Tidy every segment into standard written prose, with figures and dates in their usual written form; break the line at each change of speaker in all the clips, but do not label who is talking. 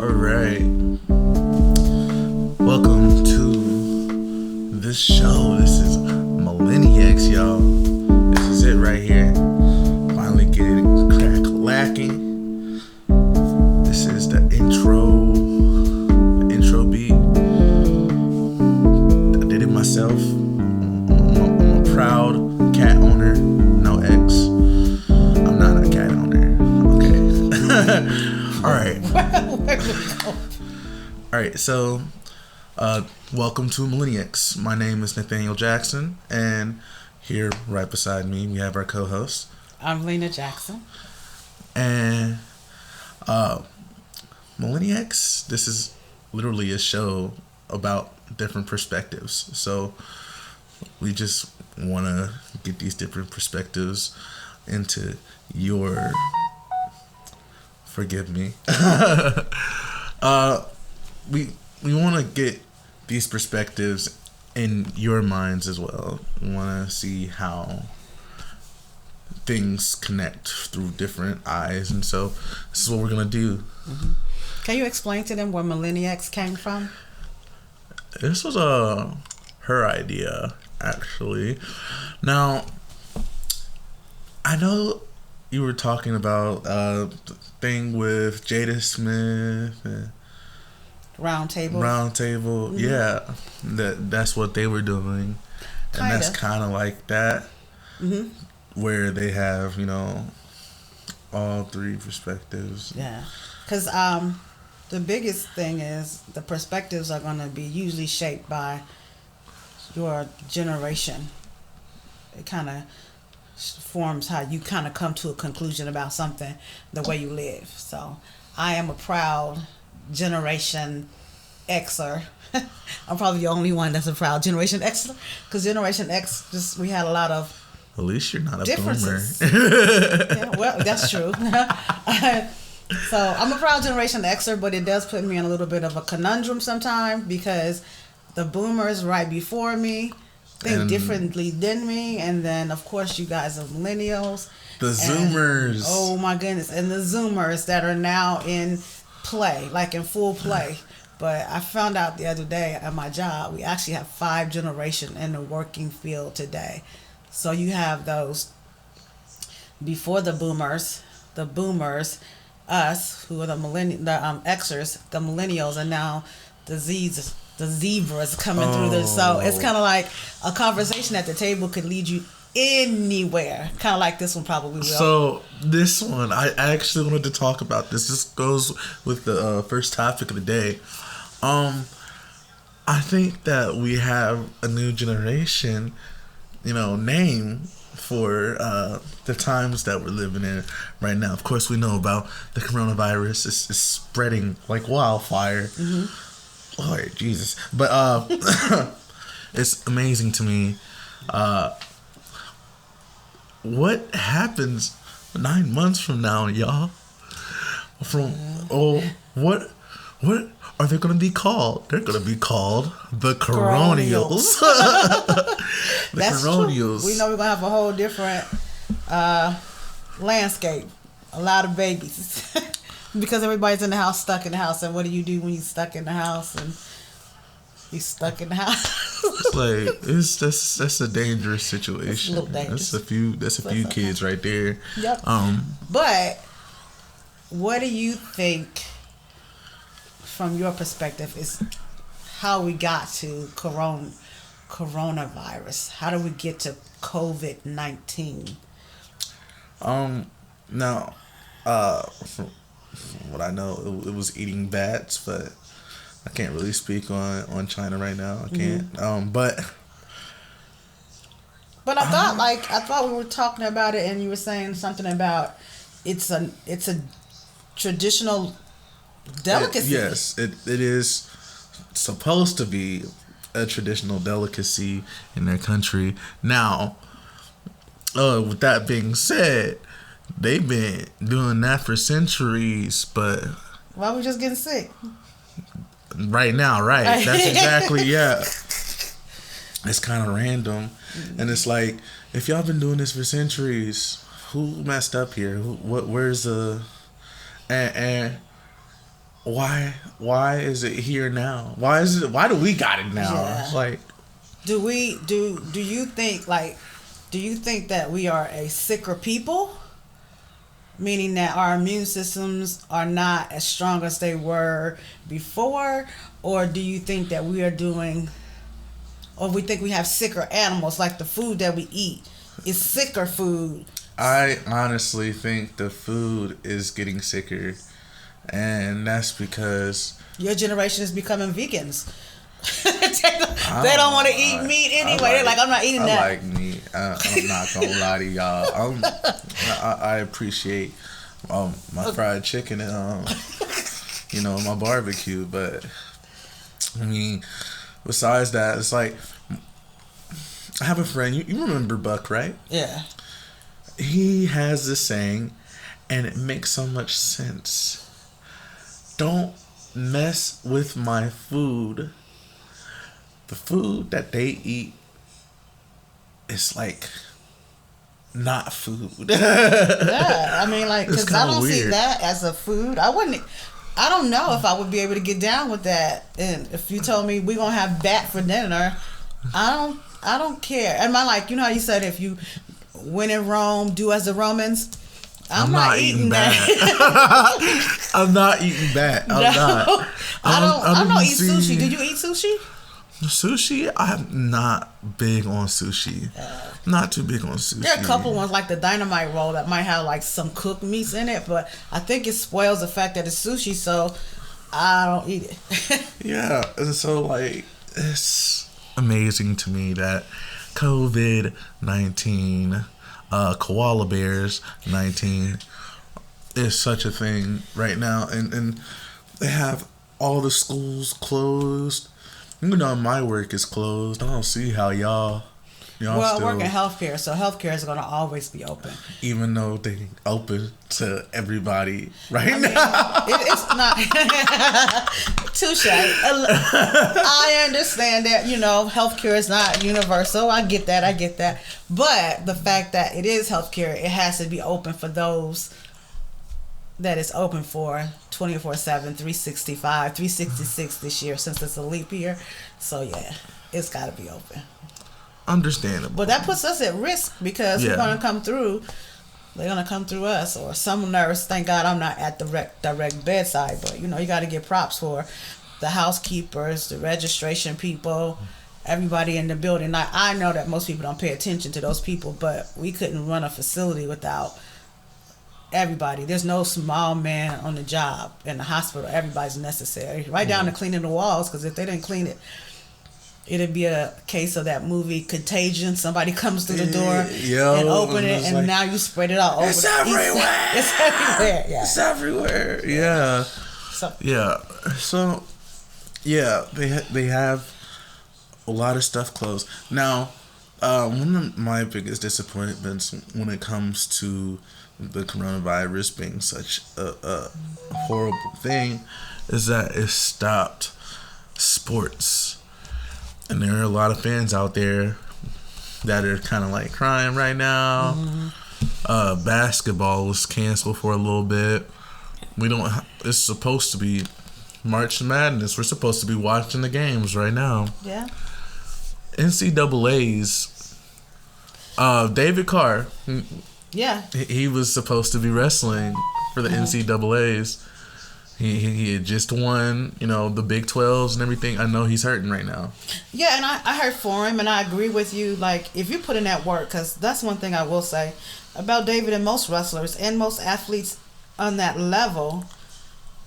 Alright. Welcome to this show. This is MillinieX, y'all. This is it right here. Finally getting lacking. This is the intro beat. I did it myself. I'm a proud cat owner. No X. I'm not a cat owner. Okay. Alright. Alright, so welcome to MillinieX. My name is Nathaniel Jackson, and here right beside me we have our co-host.
I'm Lena Jackson.
And MillinieX, this is literally a show about different perspectives. So we just want to get these different perspectives into your... Forgive me. We want to get these perspectives in your minds as well. We want to see how things connect through different eyes, and so this is what we're gonna do.
Mm-hmm. Can you explain to them where MillinieX came from?
This was her idea, actually. Now, I know you were talking about the thing with Jada Smith and
Round Table.
Mm-hmm. Yeah, that's what they were doing, and that's kind of like that, where they have all three perspectives.
Yeah, because the biggest thing is the perspectives are going to be usually shaped by your generation. It kind of forms how you kind of come to a conclusion about something, the way you live. So I am a proud Generation Xer. I'm probably the only one that's a proud Generation Xer, because Generation X, we had a lot of
at least you're not a
differences.
boomer.
Yeah, well, that's true. So I'm a proud Generation Xer, but it does put me in a little bit of a conundrum sometimes, because the boomers right before me think differently than me, and then of course you guys are millennials,
the Zoomers.
Oh my goodness, and the Zoomers that are now in play, like in full play. But I found out the other day at my job, we actually have 5 generations in the working field today. So you have those before the boomers, us who are the Xers, the millennials, and now the Z's. The zebras coming through this. So it's kind of like a conversation at the table could lead you anywhere. Kind of like this one probably will.
So this one, I actually wanted to talk about this. This goes with the first topic of the day. I think that we have a new generation, name for the times that we're living in right now. Of course, we know about the coronavirus. It's spreading like wildfire. Mm-hmm. Lord Jesus. But it's amazing to me what happens 9 months from now, y'all. What are they gonna be called? They're gonna be called the Coronials.
That's
Coronials.
True. We know we're gonna have a whole different landscape. A lot of babies. Because everybody's in the house, stuck in the house. And what do you do when you're stuck in the house? And you're stuck in the house.
It's like that's a dangerous situation. It's a little dangerous. That's a few kids right there.
Yep. But what do you think, from your perspective, is how we got to coronavirus? How do we get to COVID-19?
Now, from what I know, it was eating bats, but I can't really speak on China right now. I can't. But
I thought we were talking about it, and you were saying something about it's a traditional delicacy.
Yes, it is supposed to be a traditional delicacy in their country. Now, with that being said, they've been doing that for centuries, but
why are we just getting sick?
Right now, right? That's exactly, yeah. It's kind of random, and it's like, if y'all been doing this for centuries, who messed up here? Where's the and why is it here now? Why do we got it now?
Yeah.
Like,
do you think that we are a sicker people, meaning that our immune systems are not as strong as they were before, or do you think that we are doing, or we think we have sicker animals, like the food that we eat is sicker food?
I honestly think the food is getting sicker, and that's because
your generation is becoming vegans. They don't want to eat meat anyway. They're like, I'm not eating that.
I like meat. I'm not gonna lie to y'all. I appreciate my fried chicken and my barbecue, but I mean, besides that, it's like I have a friend. You remember Buck, right?
Yeah.
He has this saying, and it makes so much sense. Don't mess with my food. The food that they eat is like not food.
Yeah, I mean, like, because I don't see
weird.
that as a food. I don't know if I would be able to get down with that. And if you told me we're gonna have bat for dinner, I don't care. And my, like, you know how you said, if you when in Rome, do as the Romans. I'm not eating that.
I'm not eating that. I'm not.
I don't eat sushi. Did you eat sushi?
Sushi? I'm not big on sushi. Not too big on sushi.
There are a couple ones like the dynamite roll that might have like some cooked meats in it, but I think it spoils the fact that it's sushi, so I don't eat it.
Yeah, and so like it's amazing to me that COVID-19, koala bears 19 is such a thing right now, and they have all the schools closed. My work is closed. I don't see how y'all
well,
still,
I work in healthcare, so healthcare is going to always be open.
Even though they open to everybody now.
It's not. Touche. I understand that, healthcare is not universal. I get that. But the fact that it is healthcare, it has to be open for those that it's open for 24/7, 365, 366 this year since it's a leap year. So yeah, it's got to be open.
Understandable.
But that puts us at risk because we're going to come through. They're going to come through us or some nurse. Thank God I'm not at the direct bedside, but you got to give props for the housekeepers, the registration people, everybody in the building. Now, I know that most people don't pay attention to those people, but we couldn't run a facility without everybody. There's no small man on the job in the hospital. Everybody's necessary. Right down to cleaning the walls, because if they didn't clean it, it'd be a case of that movie Contagion. Somebody comes through the door and open it, and now you spread it all over.
It's everywhere.
It's everywhere. Yeah.
It's everywhere. Yeah. So they have a lot of stuff closed now. One of my biggest disappointments when it comes to the coronavirus being such a horrible thing is that it stopped sports. And there are a lot of fans out there that are kind of like crying right now. Mm-hmm. Basketball was canceled for a little bit. It's supposed to be March Madness. We're supposed to be watching the games right now. Yeah. NCAA's David Carr. Yeah. He was supposed to be wrestling for the NCAA's. He had just won, the Big 12s and everything. I know he's hurting right now.
Yeah, and I heard for him, and I agree with you. Like, if you put in that work, because that's one thing I will say about David and most wrestlers and most athletes on that level,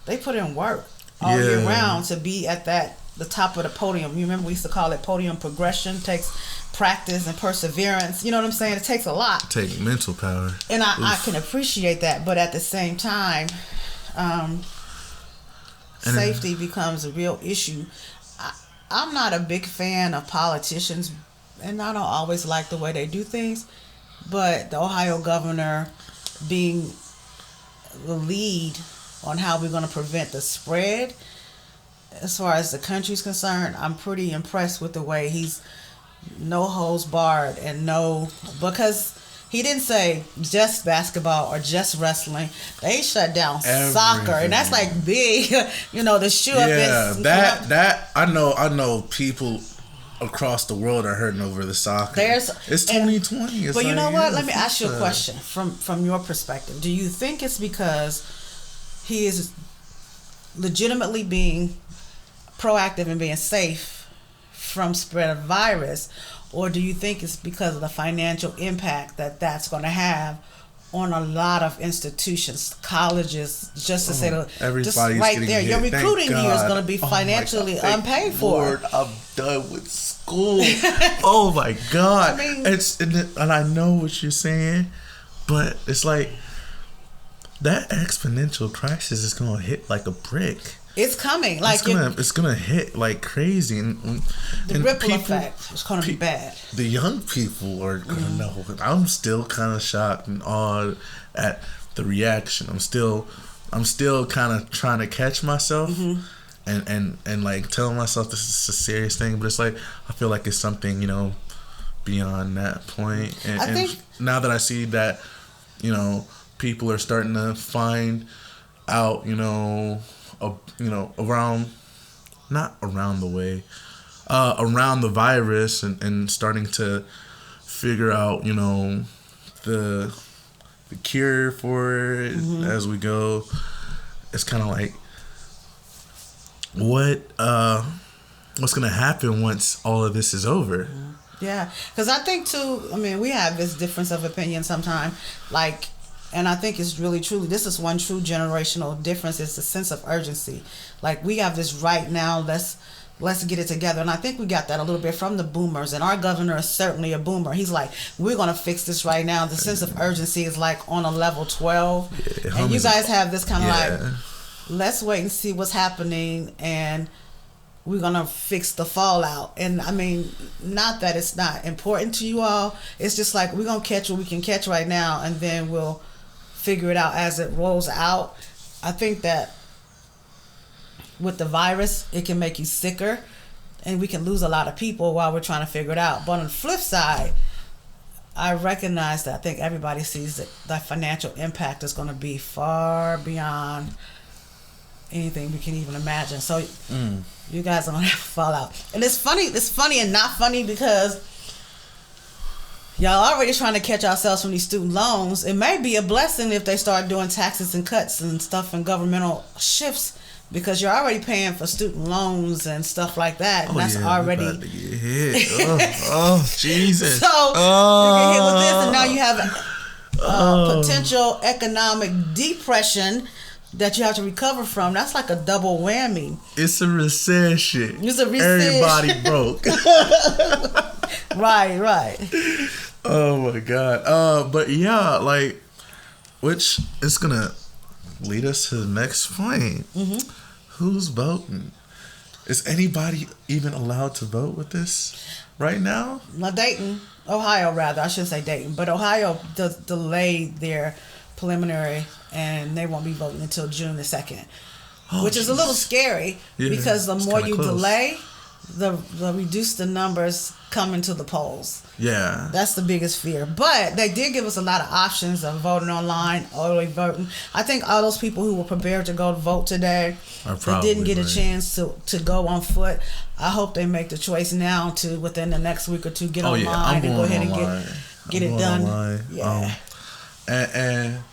they put in work all year round to be at the top of the podium. You remember we used to call it podium progression. Takes practice and perseverance. You know what I'm saying? It takes a lot.
Take mental power.
And I can appreciate that, but at the same time, safety becomes a real issue. I'm not a big fan of politicians, and I don't always like the way they do things, but the Ohio governor being the lead on how we're going to prevent the spread, as far as the country's concerned, I'm pretty impressed with the way he's no holds barred and because He didn't say just basketball or just wrestling. They shut down
Everything.
soccer, and that's like big. The shoe up.
Yeah, that I know people across the world are hurting over the soccer. It's 2020.
But you know what? Let me ask you a question from your perspective. Do you think it's because he is legitimately being proactive and being safe from spread of virus, or do you think it's because of the financial impact that's going to have on a lot of institutions, colleges, just to say
everybody's
just right there,
hit.
your recruiting year is going to be financially unpaid for.
Lord, I'm done with school. Oh my God! I mean, and I know what you're saying, but it's like that exponential crisis is going to hit like a brick.
It's coming.
It's gonna hit like crazy, and
the ripple effect is gonna be bad.
The young people are gonna know. I'm still kind of shocked and awed at the reaction. I'm still kind of trying to catch myself, and like telling myself this is a serious thing. But it's like I feel like it's something beyond that point. And,
I think
now that I see that people are starting to find out around the virus and starting to figure out the cure for it as we go. It's kind of like what's gonna happen once all of this is over.
Yeah, because I think too, we have this difference of opinion sometimes, and I think it's really truly, this is one true generational difference, is the sense of urgency. Like, we have this right now, let's get it together. And I think we got that a little bit from the boomers, and our governor is certainly a boomer. He's like, we're going to fix this right now. The sense of urgency is like on a level 12. Yeah, and you guys have this kind of like, let's wait and see what's happening, and we're going to fix the fallout. And not that it's not important to you all. It's just like, we're going to catch what we can catch right now, and then we'll figure it out as it rolls out. I think that with the virus, it can make you sicker, and we can lose a lot of people while we're trying to figure it out. But on the flip side, I recognize that I think everybody sees that the financial impact is going to be far beyond anything we can even imagine. So you guys are going to have to fall out. And it's funny and not funny, because y'all already trying to catch ourselves from these student loans. It may be a blessing if they start doing taxes and cuts and stuff and governmental shifts, because you're already paying for student loans and stuff like that. And that's already
about to get hit. Oh, Jesus.
So you get hit with this, and now you have potential economic depression that you have to recover from. That's like a double whammy.
It's a recession. Everybody broke.
Right.
Oh my God. But yeah, which is gonna lead us to the next point. Who's voting? Is anybody even allowed to vote with this right now?
Ohio rather. I shouldn't say Dayton, but Ohio delayed their preliminary, and they won't be voting until June the 2nd, which is a little scary, because the more you delay, the reduce the numbers coming to the polls.
Yeah. That's
the biggest fear. But they did give us a lot of options of voting online, early voting. I think all those people who were prepared to go vote today that didn't get a chance to go on foot, I hope they make the choice now to, within the next week or two, get online and go ahead and get it done.
Online. Yeah. And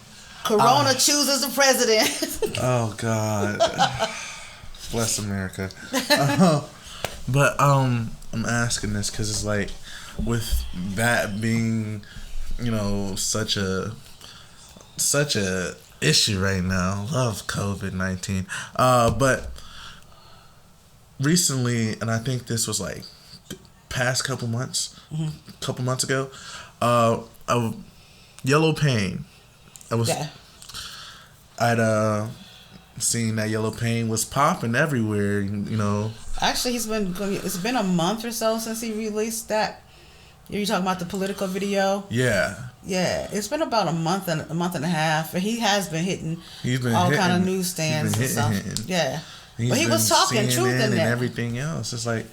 Corona chooses the president.
Oh God. Bless America. But I'm asking this because it's like, with that being, such a issue right now. Love COVID-19. But recently, and I think this was like past couple months ago, Yellow Pain. I'd seen that Yellow Pain was popping everywhere.
Actually, it's been a month or so since he released that. You're talking about the political video?
Yeah.
Yeah, it's been about a month and a half, and he has been hitting all kind of newsstands and stuff. Yeah, but he was talking
CNN
truth in
and
there.
Everything else. It's like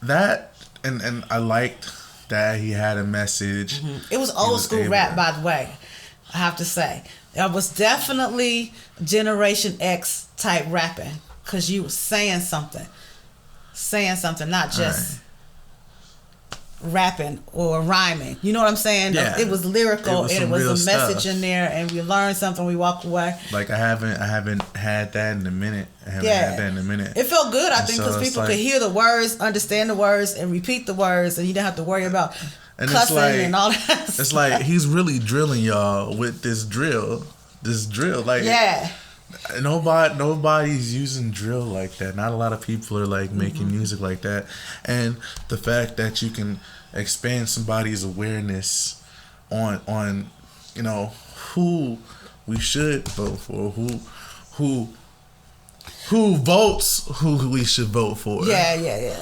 that, and I liked that he had a message.
It was old school rap, by the way. I have to say, it was definitely Generation X type rapping, because you were saying something, not just rapping or rhyming. You know what I'm saying?
Yeah.
It was lyrical, and it was a message
stuff
in there, and we learned something. We walk away.
Like I haven't had that in a minute.
It felt good, I think, because people could hear the words, understand the words, and repeat the words, and you didn't have to worry about cussing and all that.
It's stuff. Like he's really drilling y'all with this drill. Like nobody's using drill like that. Not a lot of people are like making music like that. And the fact that you can expand somebody's awareness on you know who we should vote for, who votes who we should vote for.
Yeah.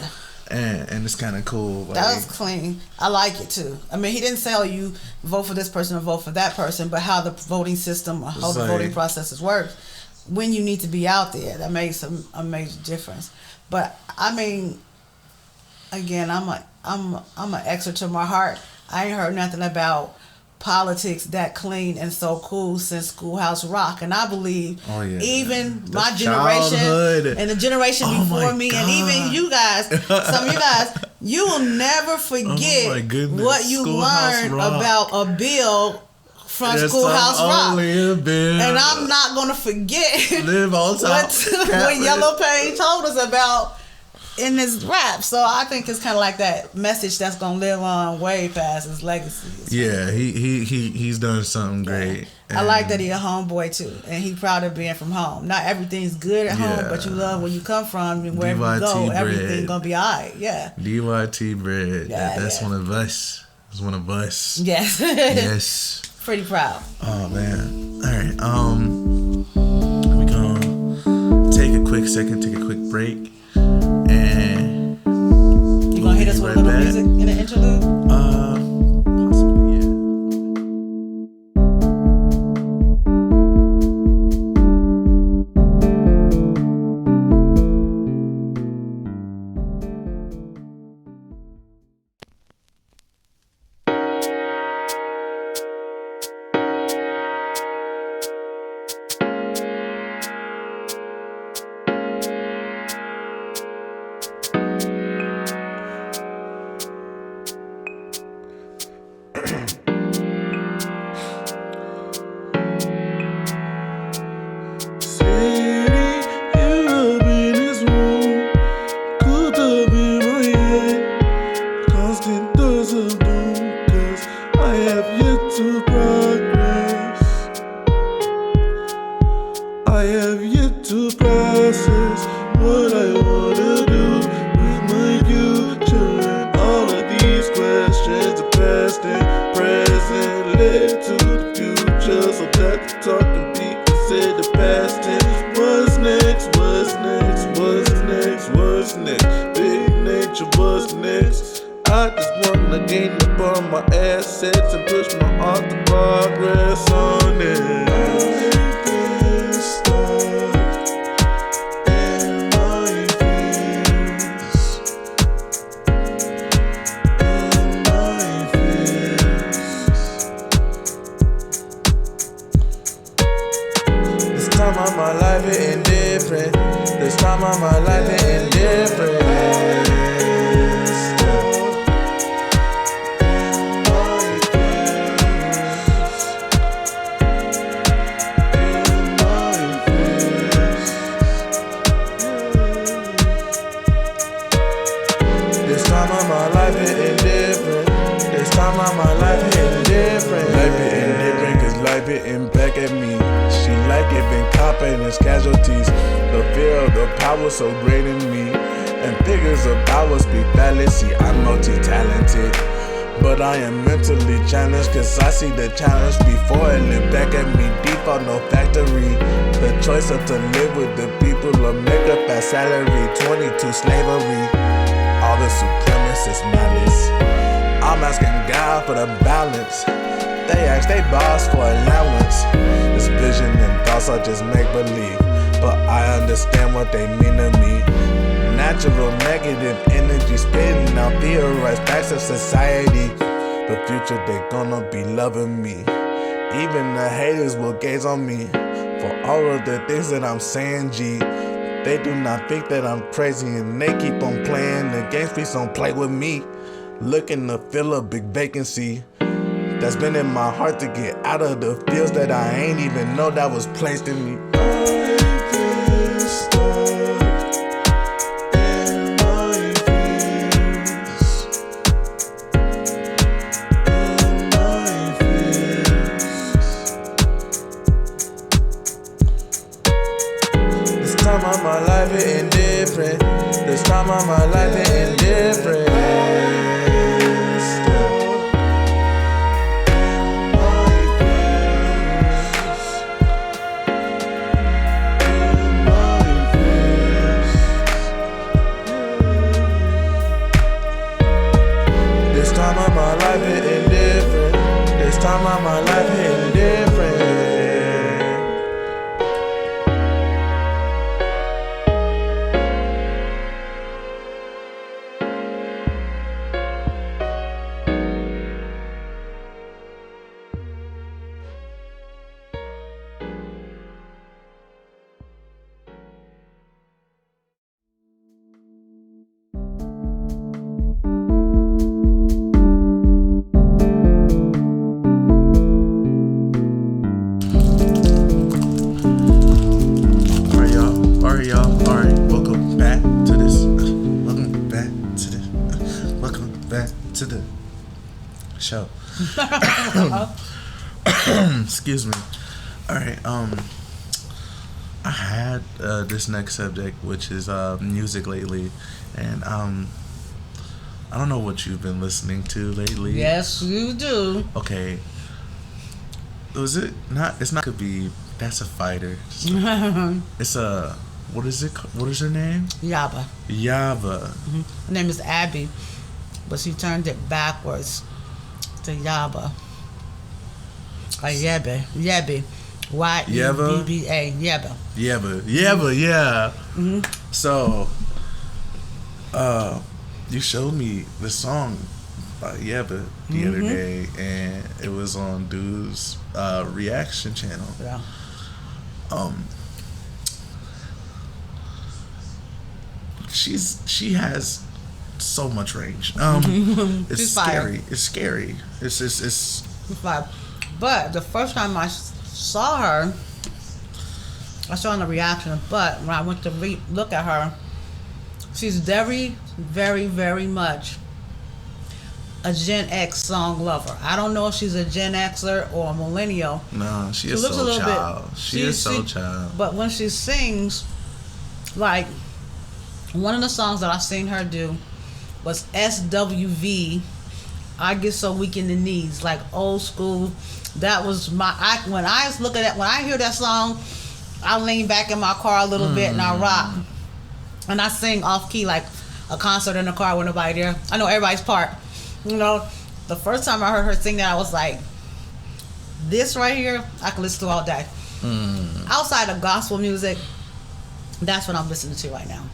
And it's kind of cool. Like,
that was clean. I like it too. I mean, he didn't say, "Oh, you vote for this person or vote for that person," but how the voting system or how the voting processes work. When you need to be out there, that makes a major difference. But I mean, again, I'm an Xer to my heart. I ain't heard nothing about politics that clean and so cool since Schoolhouse Rock, and I believe even my generation and the generation before me, and even you guys, some of you guys, you will never forget what you learned about a bill from Schoolhouse Rock. And I'm not gonna forget what Yellow Page told us about in his rap. So I think it's kind of like that message that's gonna live on way past his legacy.
Yeah, he's done something great.
I like that he a homeboy too, and he proud of being from home. Not everything's good at home, but you love where you come from, and wherever you go, everything's gonna be alright. Yeah.
DYT bread. That's one of us. It's one of us.
Yes.
Yes.
Pretty proud.
Oh man. All right. We're gonna take a quick break. And
you gonna hit us with a little music in the interlude?
Possibly, yeah. natural negative energy spitting out, theorize facts of society. The future, they gonna be loving me. Even the haters will gaze on me for all of the things that I'm saying, G. They do not think that I'm crazy and they keep on playing the games. Please don't play with me. Looking to fill a big vacancy that's been in my heart to get out of the fields that I ain't even know that was placed in me. This time of my life hitting different. This time of my life hitting different. This time of my life hitting different. This time of my life hitting different. Alright, welcome back to this. Welcome back to this. Welcome back to the show. Excuse me. Alright, I had this next subject, which is music lately, and I don't know what you've been listening to lately.
Yes, you do.
Okay. Was it not? It's not. Could be. That's a fighter. It's a. What is it? What is her name?
Yaba.
Yaba.
Her name is Abby, but she turned it backwards to Yaba. Yebe. Yebe. Y-E-B-B-A. Yeba.
Yeba. Yeba, yeah. So, you showed me the song by Yeba the other day, and it was on Dude's reaction channel.
Yeah.
She has so much range. It's
She's
scary.
fire.
It's scary. It's
But the first time I saw her, I saw in the reaction, but when I went to look at her, she's very, very, very much a Gen X song lover. I don't know if she's a Gen Xer or a millennial.
No, she is so child. She is so child.
But when she sings, like, one of the songs that I seen her do was SWV, I Get So Weak in the Knees, like old school. That was when I look at that, when I hear that song, I lean back in my car a little bit and I rock. And I sing off key like a concert in the car with nobody there. I know everybody's part. You know, the first time I heard her sing that, I was like, this right here, I can listen to all day. Outside of gospel music, that's what I'm listening to right now.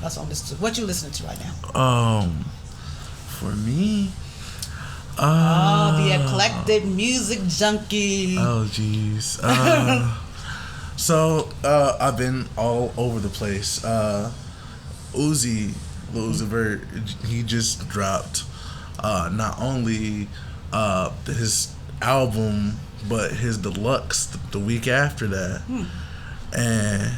That's what I'm listening to. What you listening to right now?
For me,
the eclectic music junkie.
Oh, jeez. So, I've been all over the place. Lil Uzi Vert, he just dropped not only his album, but his deluxe the week after that. And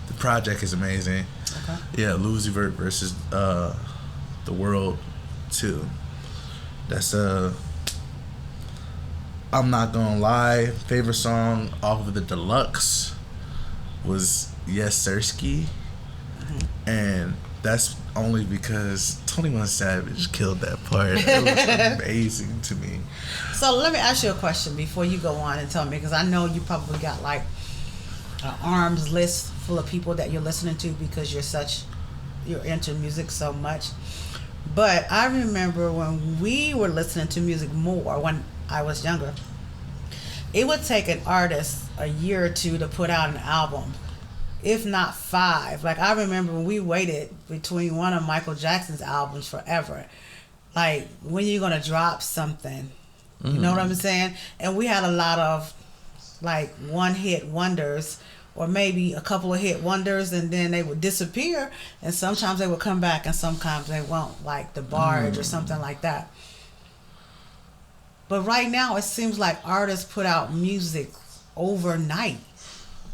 the project is amazing. Okay. Yeah, Lil Uzi Vert versus The World 2. That's I'm not gonna lie, favorite song off of the deluxe was Yes Sirski. And that's only because 21 Savage killed that part. It was amazing to me.
So let me ask you a question before you go on and tell me, because I know you probably got like an arms list full of people that you're listening to because you're into music so much. But I remember when we were listening to music more when I was younger, it would take an artist a year or two to put out an album. if not 5. Like I remember when we waited between one of Michael Jackson's albums forever. Like, when you gonna drop something? You know what I'm saying? And we had a lot of like one hit wonders, or maybe a couple of hit wonders, and then they would disappear, and sometimes they would come back and sometimes they won't, like The Barge or something like that. But right now it seems like artists put out music overnight.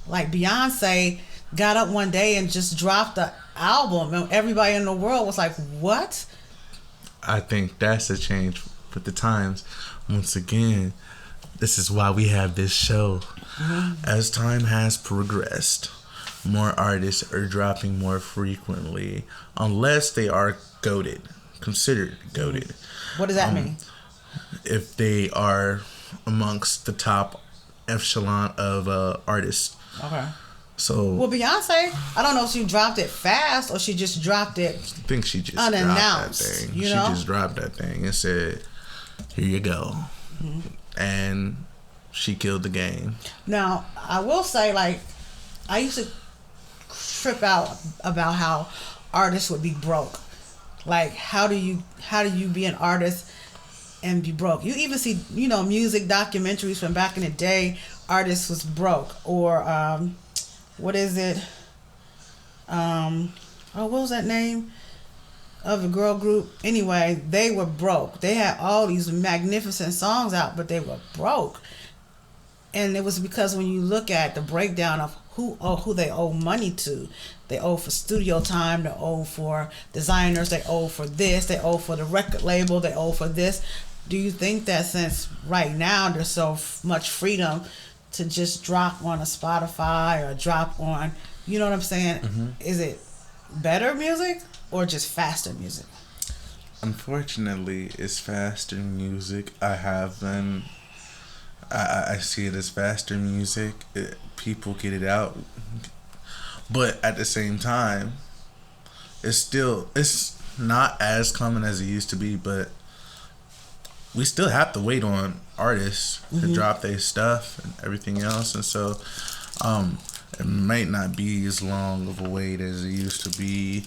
Like Beyonce got up one day and just dropped the album, and everybody in the world was like, what?
I think that's a change with the times. Once again, this is why we have this show. As time has progressed, more artists are dropping more frequently, unless they are considered goated.
What does that mean?
If they are amongst the top echelon of artists.
Okay.
So,
well, Beyonce, I don't know if she dropped it fast or she just dropped it
I think she just
unannounced.
Dropped that thing.
You
She
know?
just dropped that thing and said, "Here you go," and she killed the game.
Now, I will say, like, I used to trip out about how artists would be broke. Like, how do you be an artist and be broke? You even see, music documentaries from back in the day. Artists was broke, or what is it? What was that name of a girl group? Anyway, they were broke. They had all these magnificent songs out, but they were broke. And it was because when you look at the breakdown of who they owe money to, they owe for studio time, they owe for designers, they owe for this, they owe for the record label, they owe for this. Do you think that since right now there's so much freedom to just drop on a Spotify or drop on, you know what I'm saying? Is it better music or just faster music?
Unfortunately, it's faster music. I see it as faster music. People get it out, but at the same time, it's not as common as it used to be. But we still have to wait on artists to drop their stuff and everything else, and so it might not be as long of a wait as it used to be,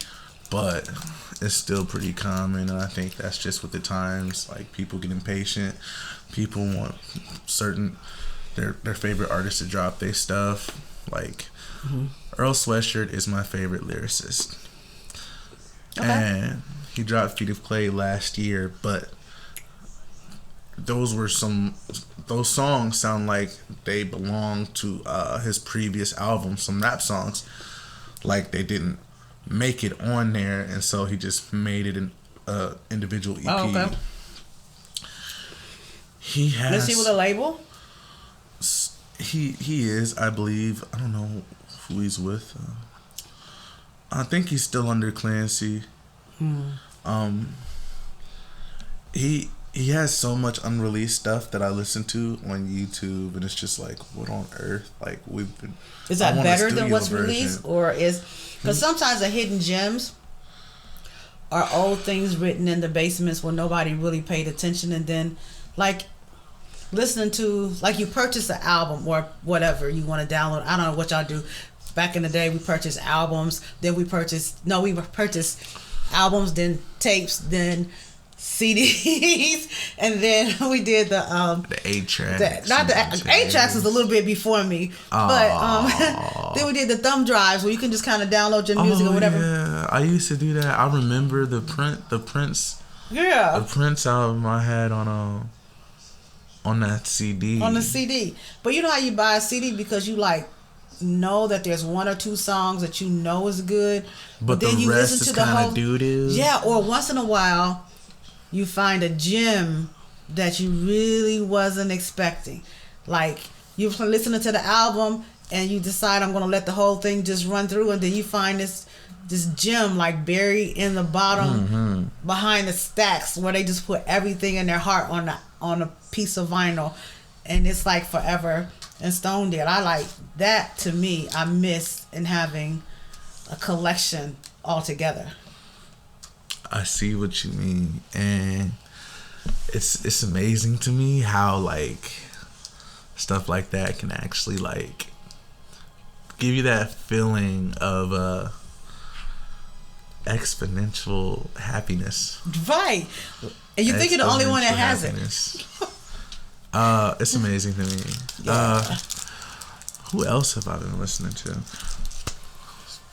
but it's still pretty common. And I think that's just with the times. Like, people get impatient. People want their favorite artists to drop their stuff. Like, Earl Sweatshirt is my favorite lyricist. Okay. And he dropped Feet of Clay last year, but those songs sound like they belong to his previous album. Some rap songs, like, they didn't make it on there, and so he just made it an individual EP.
Oh, okay.
He has.
Is he with a label?
He is, I believe. I don't know who he's with. I think he's still under Clancy. He has so much unreleased stuff that I listen to on YouTube, and it's just like, what on earth? Like,
is that better than what's released, or is because sometimes the hidden gems are old things written in the basements where nobody really paid attention, and then like listening to, like, you purchase an album or whatever you want to download. I don't know what y'all do. Back in the day, we purchased albums, then we purchased albums, then tapes, then CDs, and then we did the
8-tracks.
Not the 8-tracks is a little bit before me, but then we did the thumb drives where you can just kind of download your music or whatever.
Yeah, I used to do that. I remember the Prince.
Yeah,
the Prince album I had on that CD.
On the CD, but you know how you buy a CD because you know that there's one or two songs that you know is good,
but
then
the
you
rest
listen
is
to the whole
doo-doo.
Yeah, or once in a while you find a gem that you really wasn't expecting. Like, you're listening to the album and you decide, I'm going to let the whole thing just run through, and then you find this gem like buried in the bottom behind the stacks where they just put everything in their heart on a piece of vinyl, and it's like forever and stone dead. I like that. To me, I miss in having a collection altogether.
I see what you mean, and it's amazing to me how, like, stuff like that can actually, like, give you that feeling of exponential happiness.
Right. And you think you're the only one that has it.
It's amazing to me.
Yeah.
Who else have I been listening to?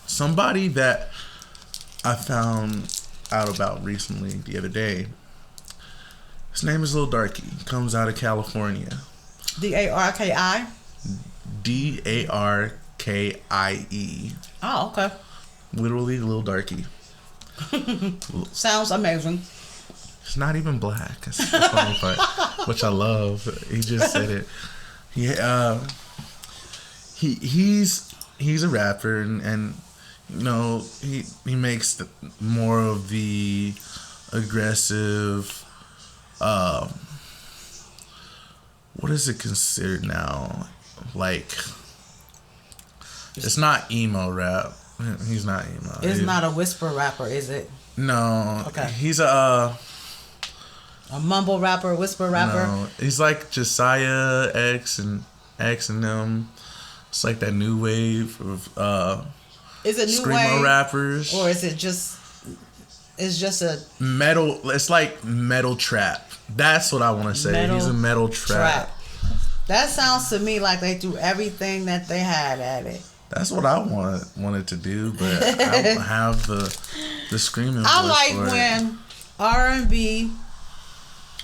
Somebody that I found out about recently the other day. His name is Lil Darky. Comes out of California.
Darki?
Darkie.
Oh, okay.
Literally Lil Darky.
Sounds amazing.
He's not even black. That's the funny part, which I love. He just said it. He's a rapper and you know he makes more of the aggressive. What is it considered now? Like, it's not emo rap. He's not emo.
It's not a whisper rapper, is it?
No.
Okay.
He's a
mumble rapper, whisper rapper.
No, he's like Josiah X and them. It's like that new wave of
is it new
screamo
wave
rappers,
or is it just? It's just a
metal. It's like metal trap. That's what I want to say. He's a metal trap.
That sounds to me like they threw everything that they had at it.
That's what I wanted to do, but I don't have the screaming.
I like when R&B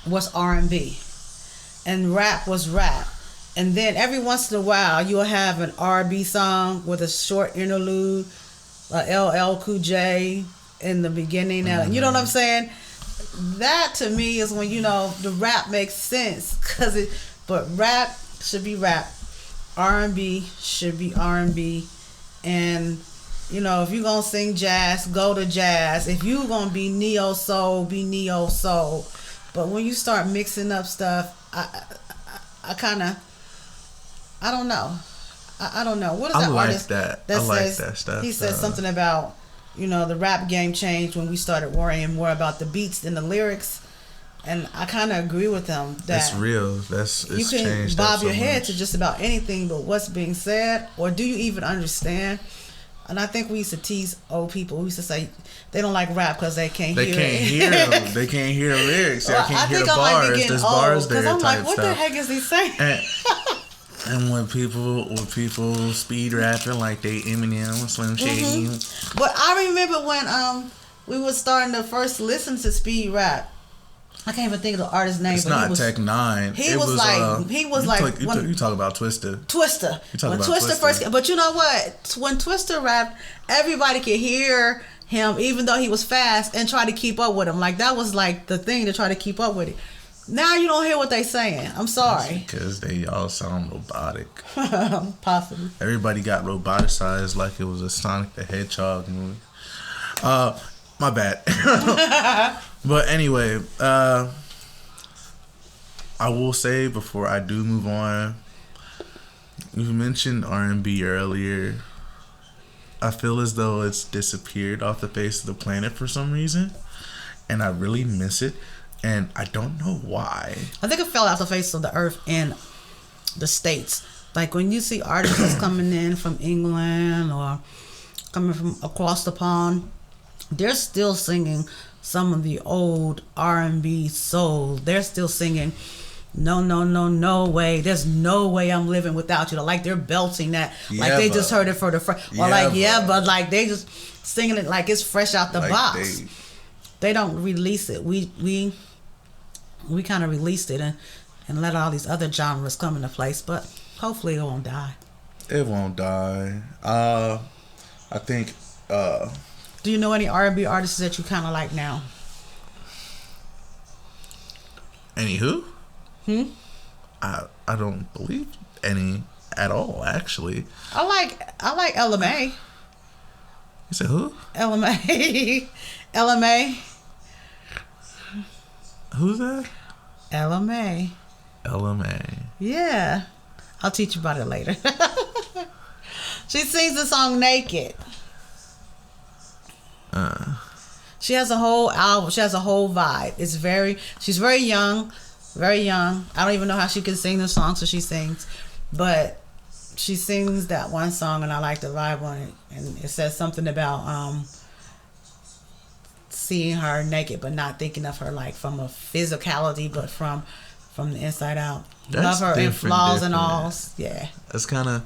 was R&B and rap was rap, and then every once in a while you'll have an R&B song with a short interlude, LL Cool J in the beginning. Mm-hmm. You know what I'm saying? That to me is when the rap makes sense, but rap should be rap, R&B should be R&B, and if you're gonna sing jazz, go to jazz. If you're gonna be neo soul, be neo soul. But when you start mixing up stuff, I kind of, I don't know. I don't know. What is that artist
that
says?
Like that stuff.
He said something about the rap game changed when we started worrying more about the beats than the lyrics. And I kind of agree with him that
that's real. You can
bob your head to just about anything, but what's being said, or do you even understand? And I think we used to tease old people. We used to say they don't like rap because they can't hear it.
They can't hear the lyrics.
Well,
they can't hear the
bars.
Might be
There's
bars there.
Because I'm like, what the heck is he saying?
And when people speed rapping like they Eminem, Slim Shady.
Mm-hmm. But I remember when we were starting to first listen to speed rap. I can't even think of the artist's name.
It's not Tech Nine.
He was like
you talk about Twista.
Twista. When Twista first, but you know what? When Twista rapped, everybody could hear him, even though he was fast, and try to keep up with him. Like that was like the thing to try to keep up with it. Now you don't hear what they saying. I'm sorry.
Because they all sound robotic.
Possibly.
Everybody got roboticized like it was a Sonic the Hedgehog movie. My bad. But anyway, I will say before I do move on, you mentioned R&B earlier. I feel as though it's disappeared off the face of the planet for some reason, and I really miss it, and I don't know why. I
think it fell off the face of the earth in the States. Like when you see artists coming in from England or coming from across the pond, they're still singing some of the old R&B soul. They're still singing no way, there's no way I'm living without you. Like they're belting that like they just heard it for the first or but like they just singing it like it's fresh out the box. They don't release it. We kind of released it and let all these other genres come into place, but hopefully it won't die.
It won't die. I think
do you know any R&B artists that you kind of like now?
Any who? I don't believe any at all, actually.
I like LMA.
You said who?
LMA. LMA.
Who's that?
LMA.
LMA.
Yeah. I'll teach you about it later. She sings the song Naked. She has a whole album. She has a whole vibe. She's very young. Very young. I don't even know how she can sing the songs that she sings. But she sings that one song, and I like the vibe on it, and it says something about seeing her naked, but not thinking of her like from a physicality, but from the inside out.
That's
Love her in flaws and
different.
alls. Yeah.
That's kind of.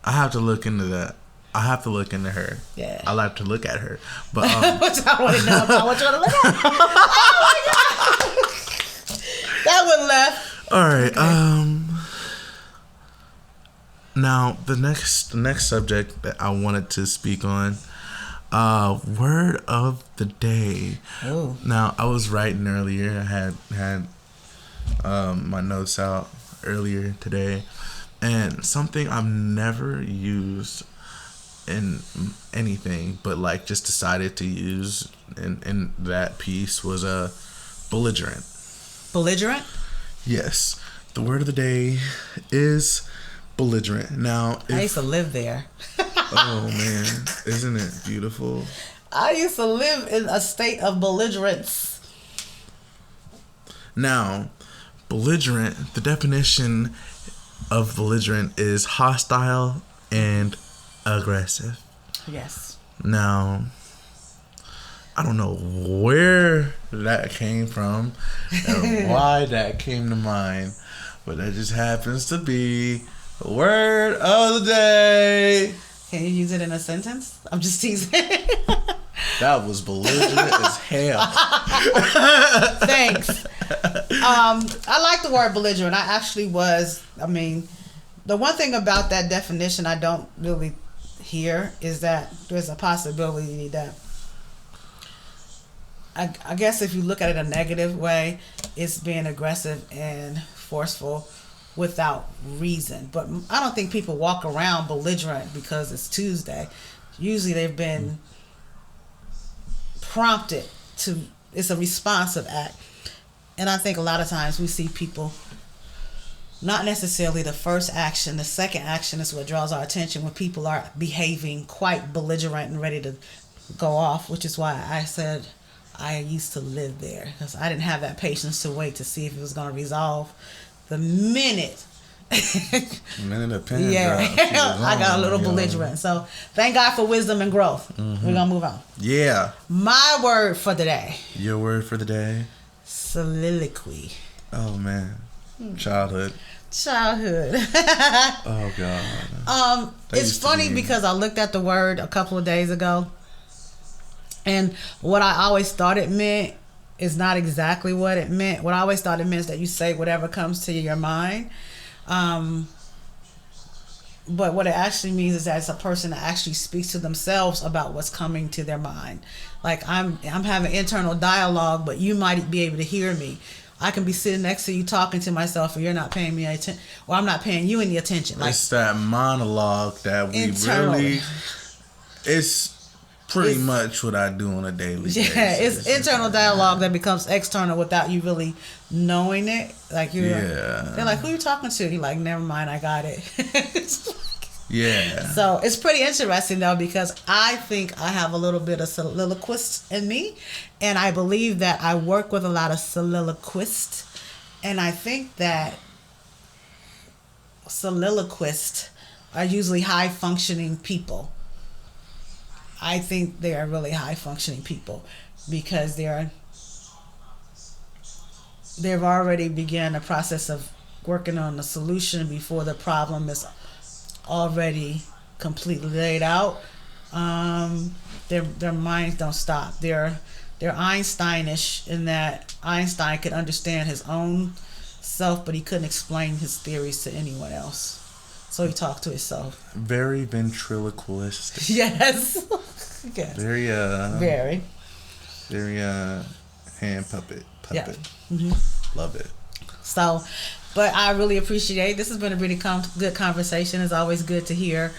I have to look into that. I have to look into her.
Yeah.
I like to look at her, but
Which I want to know about what you want to look at. Oh my god. That one left.
all right.
Okay.
Now the next subject that I wanted to speak on, word of the day.
Ooh.
Now I was writing earlier. I had my notes out earlier today, and something I've never used in anything, but like just decided to use in that piece was a belligerent.
Belligerent?
Yes, the word of the day is belligerent. Now,
I used to live there.
oh man, isn't it beautiful?
I used to live in a state of belligerence.
Now, belligerent, the definition of belligerent is hostile and aggressive.
Yes.
Now, I don't know where that came from or why that came to mind, but that just happens to be the word of the day.
Can you use it in a sentence? I'm just teasing.
That was belligerent as hell.
Thanks. I like the word belligerent. The one thing about that definition I don't really hear is that there's a possibility that I guess if you look at it a negative way, it's being aggressive and forceful without reason. But I don't think people walk around belligerent because it's Tuesday. Usually they've been prompted to, it's a responsive act. And I think a lot of times we see people, not necessarily the first action, the second action is what draws our attention when people are behaving quite belligerent and ready to go off, which is why I said I used to live there, because I didn't have that patience to wait to see if it was going to resolve the minute.
Minute of pen
Yeah,
drop.
I got a little belligerent. So thank God for wisdom and growth.
Mm-hmm.
We're going to move on.
Yeah.
My word for the day.
Your word for the day?
Soliloquy.
Oh, man. Childhood. Oh, God.
It's funny because I looked at the word a couple of days ago, and what I always thought it meant is not exactly what it meant. What I always thought it meant is that you say whatever comes to your mind. But what it actually means is that it's a person that actually speaks to themselves about what's coming to their mind. Like I'm having internal dialogue, but you might be able to hear me. I can be sitting next to you talking to myself, and you're not paying me any attention, or I'm not paying you any attention. Like,
it's that monologue that we
internally.
really. It's pretty much what I do on a daily basis.
Yeah, it's internal dialogue that becomes external without you really knowing it. Like they're like, "Who you talking to?" You're like, "Never mind, I got it."
Yeah.
So it's pretty interesting though, because I think I have a little bit of soliloquist in me, and I believe that I work with a lot of soliloquists, and I think that soliloquists are usually high functioning people. I think they are really high functioning people because they've already begun the process of working on the solution before the problem is already completely laid out. Their minds don't stop. They're Einsteinish in that Einstein could understand his own self, but he couldn't explain his theories to anyone else. So he talked to himself.
Very ventriloquistic.
Yes. Yes.
Very hand puppet.
Yeah. Mm-hmm.
Love it.
So, but I really appreciate, this has been a really good conversation. It's always good to hear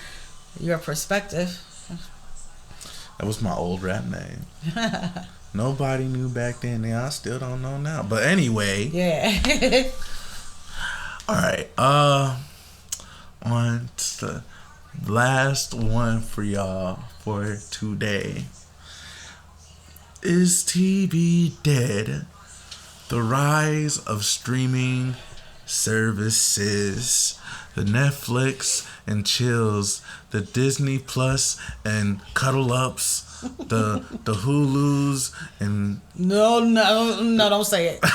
your perspective.
That was my old rap name. Nobody knew back then. I still don't know now. But anyway.
Yeah.
All right. On to the last one for y'all for today. Is TV dead? The rise of streaming services. The Netflix and chills, the Disney Plus and cuddle ups, the Hulus and
No, don't say it. No,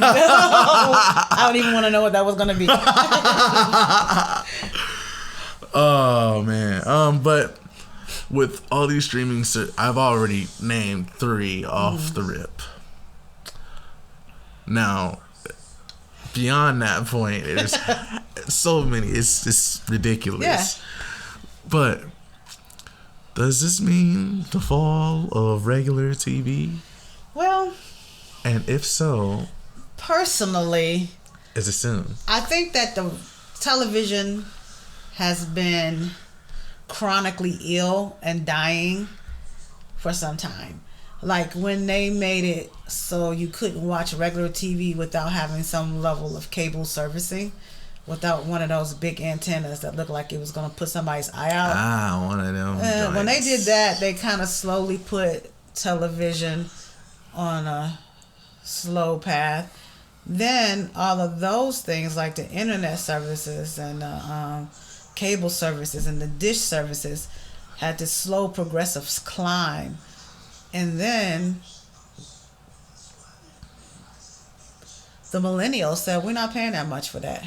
I don't even want to know what that was gonna be.
Oh man. But with all these streaming, I've already named 3 off the rip. Now, beyond that point, there's so many. It's ridiculous.
Yeah.
But does this mean the fall of regular TV?
Well,
and if so,
personally,
is it soon?
I think that the television has been chronically ill and dying for some time. Like when they made it so you couldn't watch regular TV without having some level of cable servicing, without one of those big antennas that looked like it was going to put somebody's eye out.
One of them.
When they did that, they kind of slowly put television on a slow path. Then all of those things like the internet services and cable services and the dish services had this slow progressive climb. And then the millennials said, we're not paying that much for that.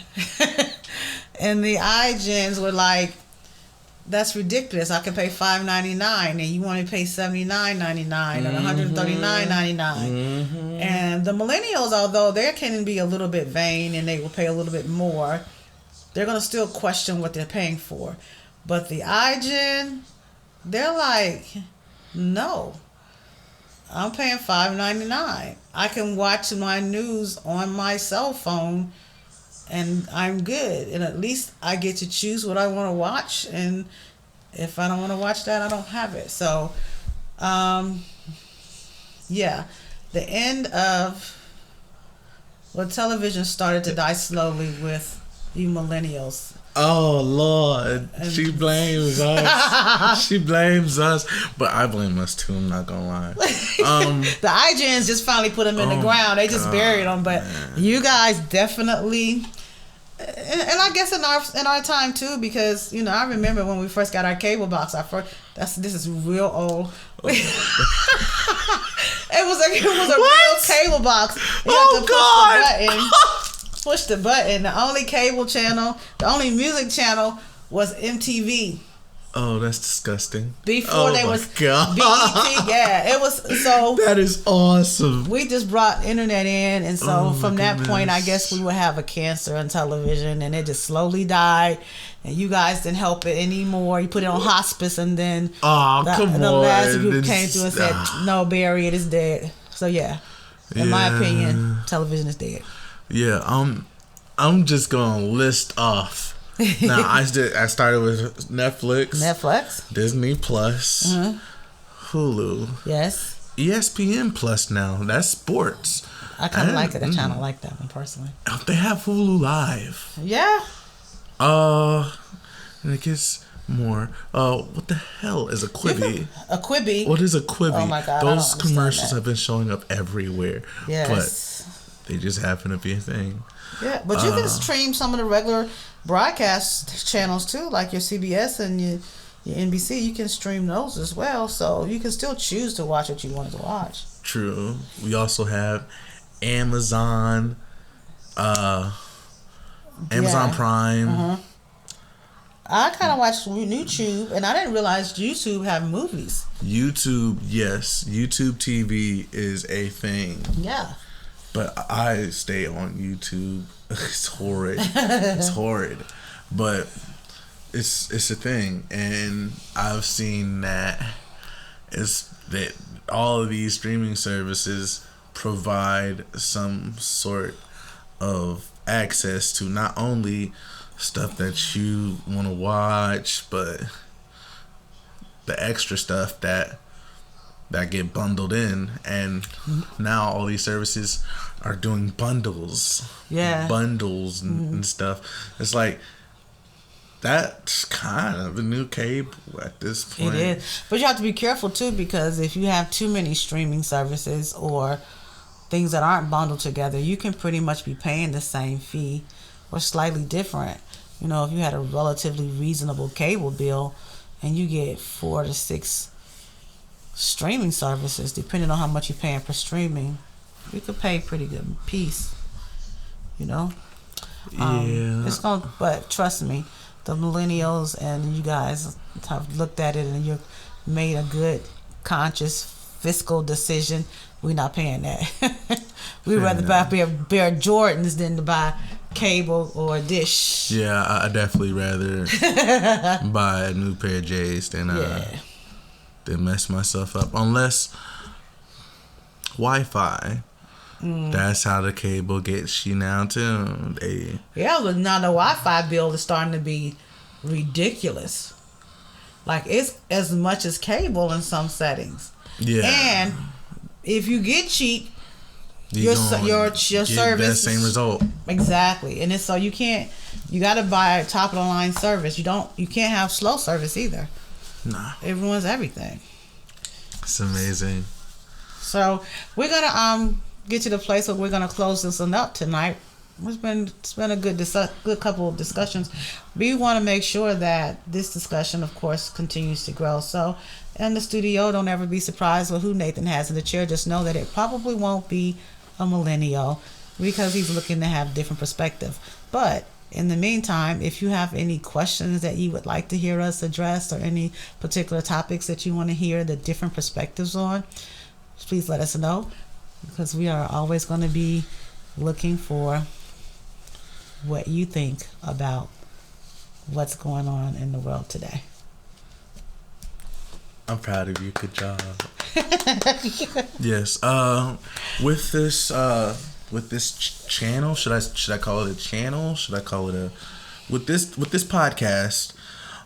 And the iGens were like, that's ridiculous. I can pay $5.99 and you want to pay $79.99 or $139.99. And the millennials, although they can be a little bit vain and they will pay a little bit more, they're going to still question what they're paying for. But the iGen, they're like, no. I'm paying $5.99. I can watch my news on my cell phone and I'm good. And at least I get to choose what I want to watch. And if I don't want to watch that, I don't have it. So, yeah. The end of... Well, television started to die slowly with you millennials.
Oh Lord, she blames us. She blames us, but I blame us too. I'm not gonna lie.
The iGens just finally put them in the ground. They just buried them, but you guys definitely. And I guess in our time too, because I remember when we first got our cable box. This is real old. It was a real cable box. You
oh God.
Push the button. The only cable channel, the only music channel was MTV.
Oh, that's disgusting.
Before they was
God.
BET. Yeah, it was so.
That is awesome.
We just brought internet in, and so from that point, I guess we would have a cancer on television, and it just slowly died. And you guys didn't help it anymore. You put it on hospice, and then
the
last group came through and said, "No, bury it. It's dead." So yeah, in my opinion, television is dead.
Yeah, I'm just gonna list off. Now I started with Netflix, Disney Plus, Hulu.
Yes.
ESPN Plus now. That's sports.
I kind of like it. I kind of like that one personally.
They have Hulu Live.
Yeah.
And it gets more. What the hell is a Quibi?
A Quibi.
What is a Quibi?
Oh my God!
Those commercials have been showing up everywhere.
Yes.
But they just happen to be a thing.
Yeah, but you can stream some of the regular broadcast channels too, like your CBS and your NBC. You can stream those as well, so you can still choose to watch what you wanted to watch.
True. We also have Amazon, Amazon Prime.
I kind of watched YouTube, and I didn't realize YouTube have movies.
YouTube, yes. YouTube TV is a thing.
Yeah.
But I stay on YouTube. It's horrid. It's horrid. But it's a thing. And I've seen that all of these streaming services provide some sort of access to not only stuff that you want to watch, but the extra stuff that get bundled in. And now all these services are doing bundles and stuff. It's like that's kind of the new cable at this point.
It is, but you have to be careful too, because if you have too many streaming services or things that aren't bundled together, you can pretty much be paying the same fee or slightly different. You know, if you had a relatively reasonable cable bill and you get 4 to 6 streaming services, depending on how much you're paying per streaming, you could pay pretty good piece, you know.
Yeah.
It's gonna, but trust me, the millennials and you guys have looked at it and you made a good, conscious, fiscal decision. We're not paying that. We'd rather buy a pair of Jordans than to buy cable or a dish.
Yeah, I definitely rather buy a new pair of J's than mess myself up. Unless Wi-Fi. That's how the cable gets you now too.
But now the Wi-Fi bill is starting to be ridiculous. Like it's as much as cable in some settings.
Yeah.
And if you get cheap, your service
that same result.
Exactly. And it's so you got to buy a top of the line service. You can't have slow service either.
Nah.
It ruins everything.
It's amazing.
So we're gonna get to the place where we're gonna close this one up tonight. It's been a good couple of discussions. We want to make sure that this discussion, of course, continues to grow. So in the studio, don't ever be surprised with who Nathan has in the chair. Just know that it probably won't be a millennial because he's looking to have different perspective. But in the meantime, if you have any questions that you would like to hear us address or any particular topics that you want to hear the different perspectives on, please let us know, because we are always going to be looking for what you think about what's going on in the world today.
I'm proud of you. Good job. Yes. With this channel, should I call it a channel? Should I call it with this podcast?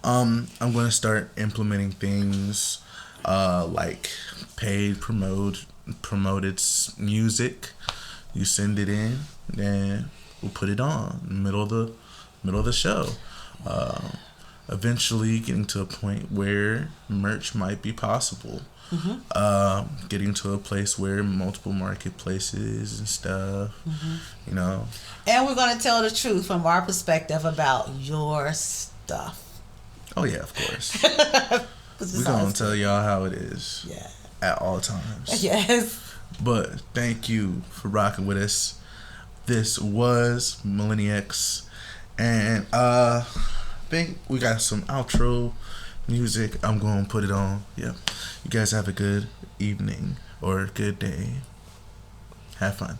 I'm going to start implementing things like paid promoted music. You send it in, and we'll put it on in the middle of the show. Eventually getting to a point where merch might be possible. Mm-hmm. Getting to a place where multiple marketplaces and stuff, you know.
And we're going to tell the truth from our perspective about your stuff.
Oh, yeah, of course. We're going to tell y'all how it is.
Yeah.
At all times.
Yes.
But thank you for rocking with us. This was MillinieX. And I think we got some outro music. I'm going to put it on. Yeah. You guys have a good evening or a good day. Have fun.